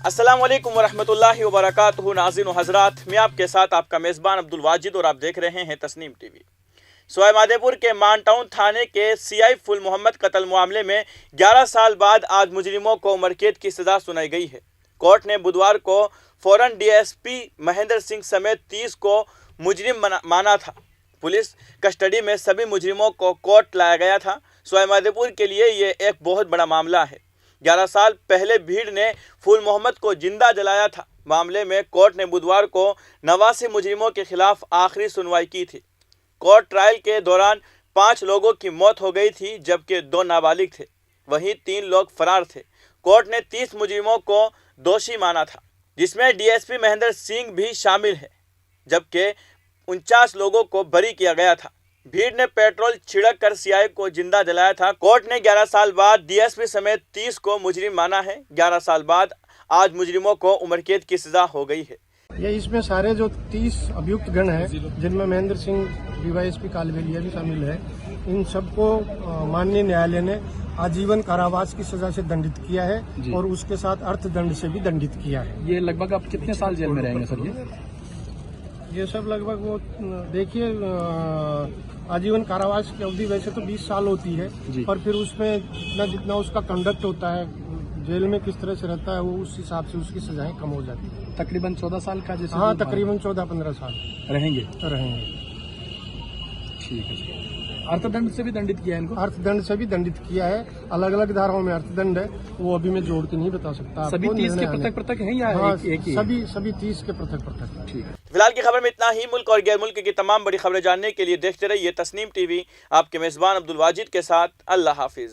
अस्सलाम वालेकुम वरहमतुल्लाहि वबरकातुहू। नाज़रीन व हज़रात, मैं आपके साथ आपका मेज़बान अब्दुल वाजिद और आप देख रहे हैं तस्नीम टीवी। सोया माधेपुर के मानटाउन थाने के सीआई फुल मोहम्मद कत्ल मामले में 11 साल बाद आज मुजरिमों को उम्र कैद की सज़ा सुनाई गई है। कोर्ट ने बुधवार को फौरन डीएसपी महेंद्र सिंह समेत 30 को मुजरिम माना था। पुलिस कस्टडी में सभी मुजरिमों को कोर्ट लाया गया था। सोया माधेपुर के लिए ये एक बहुत बड़ा मामला है। 11 साल पहले भीड़ ने फूल मोहम्मद को जिंदा जलाया था। मामले में कोर्ट ने बुधवार को 89 मुजरिमों के खिलाफ आखिरी सुनवाई की थी। कोर्ट ट्रायल के दौरान 5 लोगों की मौत हो गई थी, जबकि 2 नाबालिग थे। वहीं 3 लोग फरार थे। कोर्ट ने 30 मुजरिमों को दोषी माना था, जिसमें डीएसपी महेंद्र सिंह भी शामिल है, जबकि 49 लोगों को बरी किया गया था। भीड़ ने पेट्रोल छिड़क कर सीआई को जिंदा जलाया था। कोर्ट ने 11 साल बाद डीएसपी समेत 30 को मुजरिम माना है। 11 साल बाद आज मुजरिमों को उम्र कैद की सजा हो गई है। ये इसमें सारे जो 30 अभियुक्त गण हैं, जिनमें महेंद्र सिंह डीवाईएसपी कालबेलिया भी शामिल है, इन सबको माननीय न्यायालय ने आजीवन कारावास की सजा से दंडित किया है और उसके साथ अर्थदंड से भी दंडित किया है। ये लगभग आप कितने साल जेल में रहेंगे सर? ये सब लगभग वो देखिए, आजीवन कारावास की अवधि वैसे तो 20 साल होती है, पर फिर उसमें जितना उसका कंडक्ट होता है, जेल में किस तरह से रहता है, वो उस हिसाब से उसकी सजाएं कम हो जाती है। तकरीबन 14 साल का जैसे? हाँ, तकरीबन 14-15 साल रहेंगे। ठीक है। अर्थदंड से भी दंडित किया है इनको? अर्थदंड से भी दंडित किया है। अलग अलग धाराओं में अर्थदंड है, वो अभी मैं जोड़ के नहीं बता सकता। सभी 30 के पृथक हैं या हाँ, एक ही? सभी 30 के पृथक। ठीक है। फिलहाल की खबर में इतना ही। मुल्क और गैर मुल्क की तमाम बड़ी खबरें जानने के लिए देखते रहिए तस्नीम टीवी। आपके मेज़बान अब्दुल वाजिद के साथ। अल्लाह हाफिज।